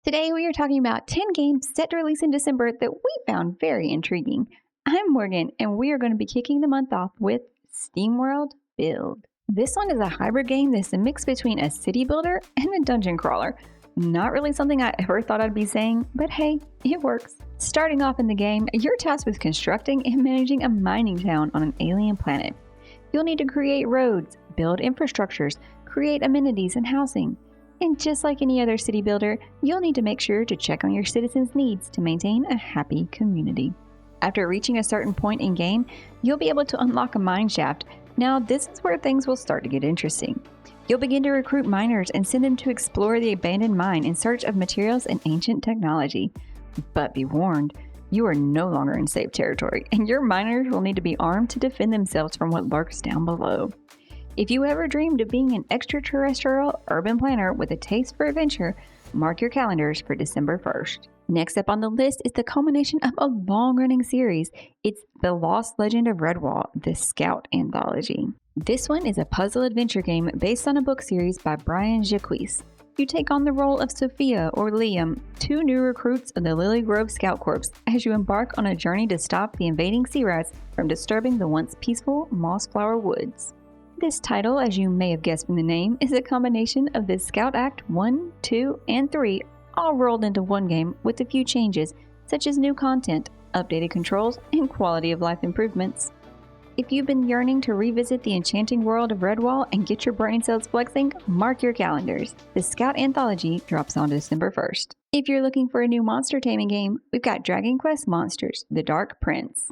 Today we are talking about 10 games set to release in December that we found very intriguing. I'm Morgan, and we are going to be kicking the month off with SteamWorld Build. This one is a hybrid game that's a mix between a city builder and a dungeon crawler. Not really something I ever thought I'd be saying, but hey, it works. Starting off in the game, you're tasked with constructing and managing a mining town on an alien planet. You'll need to create roads, build infrastructures, create amenities and housing. And just like any other city builder, you'll need to make sure to check on your citizens' needs to maintain a happy community. After reaching a certain point in game, you'll be able to unlock a mine shaft. Now, this is where things will start to get interesting. You'll begin to recruit miners and send them to explore the abandoned mine in search of materials and ancient technology. But be warned, you are no longer in safe territory, and your miners will need to be armed to defend themselves from what lurks down below. If you ever dreamed of being an extraterrestrial urban planner with a taste for adventure, mark your calendars for December 1st. Next up on the list is the culmination of a long-running series. It's The Lost Legend of Redwall, the Scout Anthology. This one is a puzzle adventure game based on a book series by Brian Jacques. You take on the role of Sophia or Liam, two new recruits of the Lily Grove Scout Corps, as you embark on a journey to stop the invading sea rats from disturbing the once peaceful Mossflower Woods. This title, as you may have guessed from the name, is a combination of the Scout Act 1, 2, and 3 all rolled into one game with a few changes, such as new content, updated controls, and quality of life improvements. If you've been yearning to revisit the enchanting world of Redwall and get your brain cells flexing, mark your calendars. The Scout Anthology drops on December 1st. If you're looking for a new monster taming game, we've got Dragon Quest Monsters: The Dark Prince.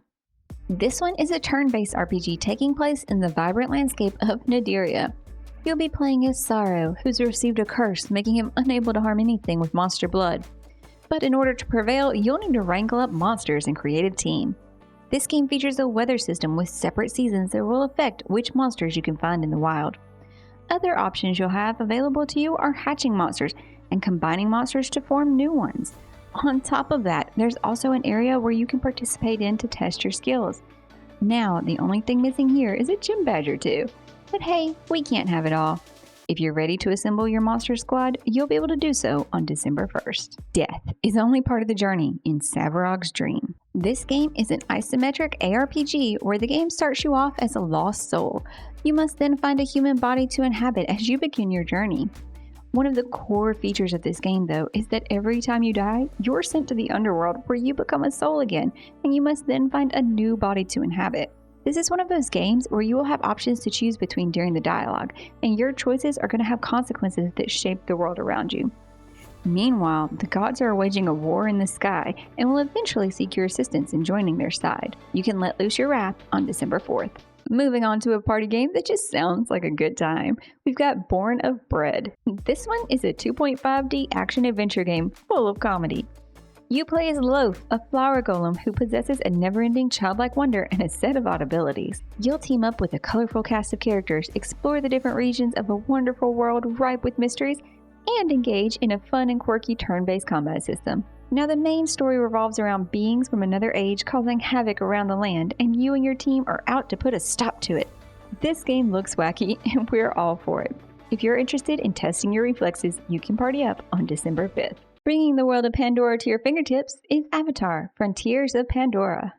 This one is a turn-based RPG taking place in the vibrant landscape of Nadiria. You'll be playing as Sorrow, who's received a curse making him unable to harm anything with monster blood. But in order to prevail, you'll need to wrangle up monsters and create a team. This game features a weather system with separate seasons that will affect which monsters you can find in the wild. Other options you'll have available to you are hatching monsters and combining monsters to form new ones. On top of that, there's also an area where you can participate in to test your skills. Now, the only thing missing here is a gym badge or two. But hey, we can't have it all. If you're ready to assemble your monster squad, you'll be able to do so on December 1st. Death is only part of the journey in Svarog's Dream. This game is an isometric ARPG where the game starts you off as a lost soul. You must then find a human body to inhabit as you begin your journey. One of the core features of this game, though, is that every time you die, you're sent to the underworld where you become a soul again, and you must then find a new body to inhabit. This is one of those games where you will have options to choose between during the dialogue, and your choices are going to have consequences that shape the world around you. Meanwhile, the gods are waging a war in the sky and will eventually seek your assistance in joining their side. You can let loose your wrath on December 4th. Moving on to a party game that just sounds like a good time, we've got Born of Bread. This one is a 2.5D action-adventure game full of comedy. You play as Loaf, a flower golem who possesses a never-ending childlike wonder and a set of odd abilities. You'll team up with a colorful cast of characters, explore the different regions of a wonderful world ripe with mysteries, and engage in a fun and quirky turn-based combat system. Now, the main story revolves around beings from another age causing havoc around the land, and you and your team are out to put a stop to it. This game looks wacky, and we're all for it. If you're interested in testing your reflexes, you can party up on December 5th. Bringing the world of Pandora to your fingertips is Avatar: Frontiers of Pandora.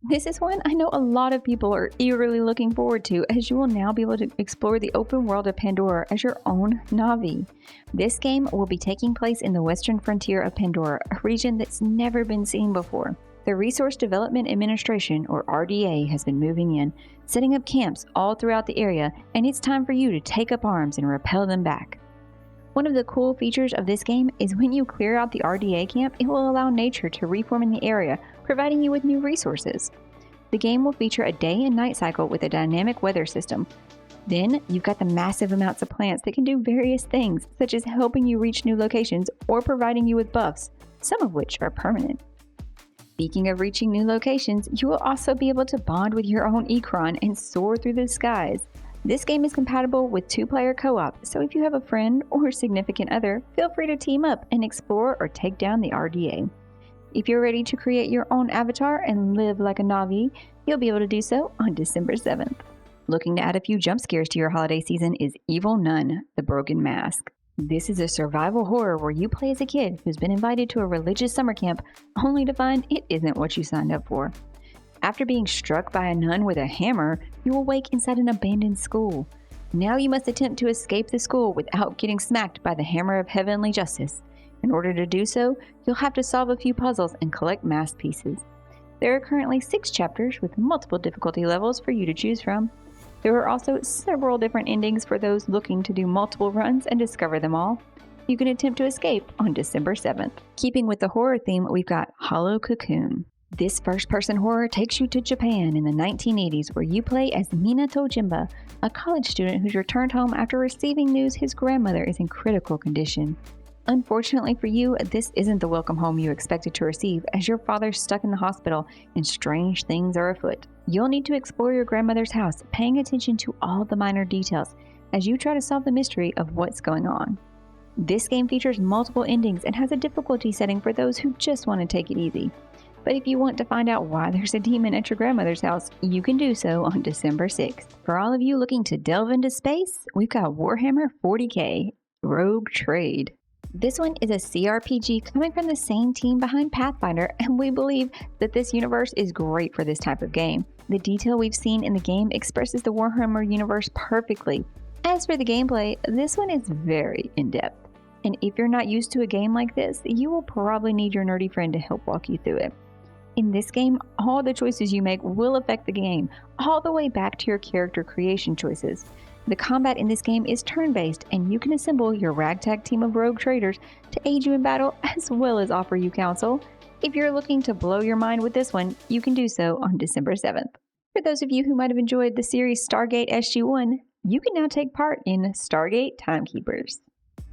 This is one I know a lot of people are eagerly looking forward to, as you will now be able to explore the open world of Pandora as your own Na'vi. This game will be taking place in the western frontier of Pandora, a region that's never been seen before. The Resource Development Administration, or RDA, has been moving in, setting up camps all throughout the area, and it's time for you to take up arms and repel them back. One of the cool features of this game is when you clear out the RDA camp, it will allow nature to reform in the area, providing you with new resources. The game will feature a day and night cycle with a dynamic weather system. Then, you've got the massive amounts of plants that can do various things, such as helping you reach new locations or providing you with buffs, some of which are permanent. Speaking of reaching new locations, you will also be able to bond with your own Ikron and soar through the skies. This game is compatible with 2-player co-op, so if you have a friend or significant other, feel free to team up and explore or take down the RDA. If you're ready to create your own avatar and live like a Na'vi, you'll be able to do so on December 7th. Looking to add a few jump scares to your holiday season is Evil Nun: The Broken Mask. This is a survival horror where you play as a kid who's been invited to a religious summer camp only to find it isn't what you signed up for. After being struck by a nun with a hammer, you awake inside an abandoned school. Now you must attempt to escape the school without getting smacked by the hammer of heavenly justice. In order to do so, you'll have to solve a few puzzles and collect math pieces. There are currently 6 chapters with multiple difficulty levels for you to choose from. There are also several different endings for those looking to do multiple runs and discover them all. You can attempt to escape on December 7th. Keeping with the horror theme, we've got Hollow Cocoon. This first-person horror takes you to Japan in the 1980s, where you play as Minato Jimba, a college student who's returned home after receiving news his grandmother is in critical condition. Unfortunately for you, this isn't the welcome home you expected to receive, as your father's stuck in the hospital and strange things are afoot. You'll need to explore your grandmother's house, paying attention to all the minor details as you try to solve the mystery of what's going on. This game features multiple endings and has a difficulty setting for those who just want to take it easy. But if you want to find out why there's a demon at your grandmother's house, you can do so on December 6th. For all of you looking to delve into space, we've got Warhammer 40k, Rogue Trade. This one is a CRPG coming from the same team behind Pathfinder, and we believe that this universe is great for this type of game. The detail we've seen in the game expresses the Warhammer universe perfectly. As for the gameplay, this one is very in-depth, and if you're not used to a game like this, you will probably need your nerdy friend to help walk you through it. In this game, all the choices you make will affect the game, all the way back to your character creation choices. The combat in this game is turn-based, and you can assemble your ragtag team of rogue traders to aid you in battle as well as offer you counsel. If you're looking to blow your mind with this one, you can do so on December 7th. For those of you who might have enjoyed the series Stargate SG-1, you can now take part in Stargate Timekeepers.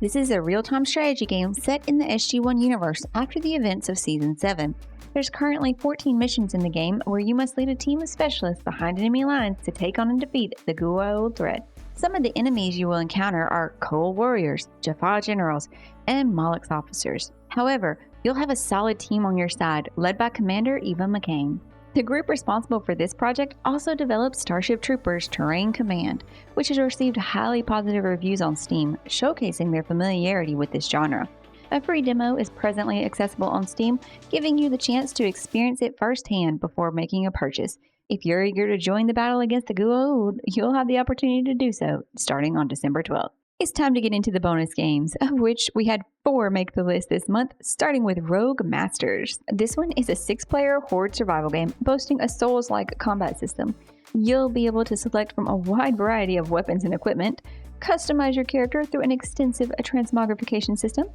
This is a real-time strategy game set in the SG-1 universe after the events of Season 7. There's currently 14 missions in the game where you must lead a team of specialists behind enemy lines to take on and defeat the Goa'uld threat. Some of the enemies you will encounter are Kol warriors, Jaffa generals, and Malak's officers. However, you'll have a solid team on your side, led by Commander Eva McCain. The group responsible for this project also developed Starship Troopers Terrain Command, which has received highly positive reviews on Steam, showcasing their familiarity with this genre. A free demo is presently accessible on Steam, giving you the chance to experience it firsthand before making a purchase. If you're eager to join the battle against the Goa'uld, you'll have the opportunity to do so, starting on December 12th. It's time to get into the bonus games, of which we had 4 make the list this month, starting with Rogue Masters. This one is a 6-player horde survival game boasting a Souls-like combat system. You'll be able to select from a wide variety of weapons and equipment, customize your character through an extensive transmogrification system,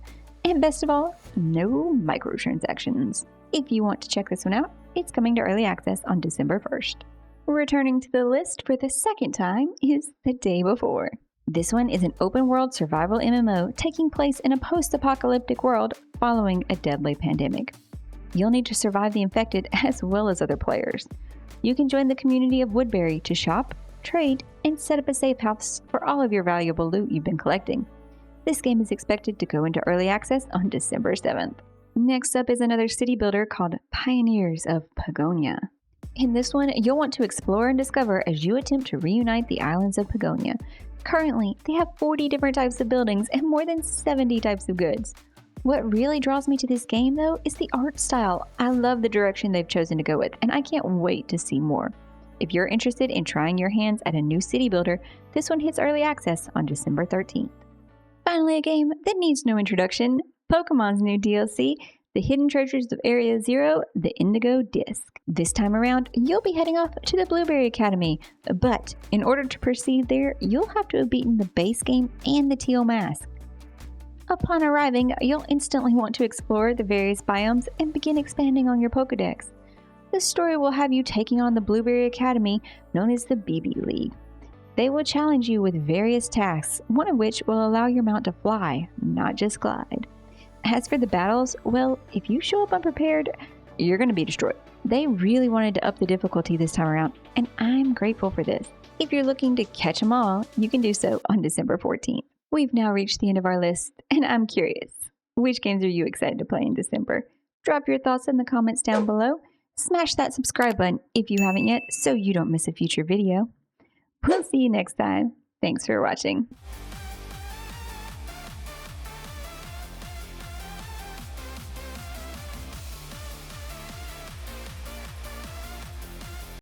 and best of all, no microtransactions. If you want to check this one out, it's coming to early access on December 1st. Returning to the list for the second time is The Day Before. This one is an open-world survival MMO taking place in a post-apocalyptic world following a deadly pandemic. You'll need to survive the infected as well as other players. You can join the community of Woodbury to shop, trade, and set up a safe house for all of your valuable loot you've been collecting. This game is expected to go into early access on December 7th. Next up is another city builder called Pioneers of Pagonia. In this one, you'll want to explore and discover as you attempt to reunite the islands of Pagonia. Currently, they have 40 different types of buildings and more than 70 types of goods. What really draws me to this game, though, is the art style. I love the direction they've chosen to go with, and I can't wait to see more. If you're interested in trying your hands at a new city builder, this one hits early access on December 13th. Finally, a game that needs no introduction, Pokemon's new DLC, The Hidden Treasures of Area Zero, the Indigo Disc. This time around, you'll be heading off to the Blueberry Academy, but in order to proceed there, you'll have to have beaten the base game and the Teal Mask. Upon arriving, you'll instantly want to explore the various biomes and begin expanding on your Pokedex. This story will have you taking on the Blueberry Academy, known as the BB League. They will challenge you with various tasks, one of which will allow your mount to fly, not just glide. As for the battles, well, if you show up unprepared, you're going to be destroyed. They really wanted to up the difficulty this time around, and I'm grateful for this. If you're looking to catch them all, you can do so on December 14th. We've now reached the end of our list, and I'm curious, which games are you excited to play in December? Drop your thoughts in the comments down below. Smash that subscribe button if you haven't yet so you don't miss a future video. We'll see you next time. Thanks for watching.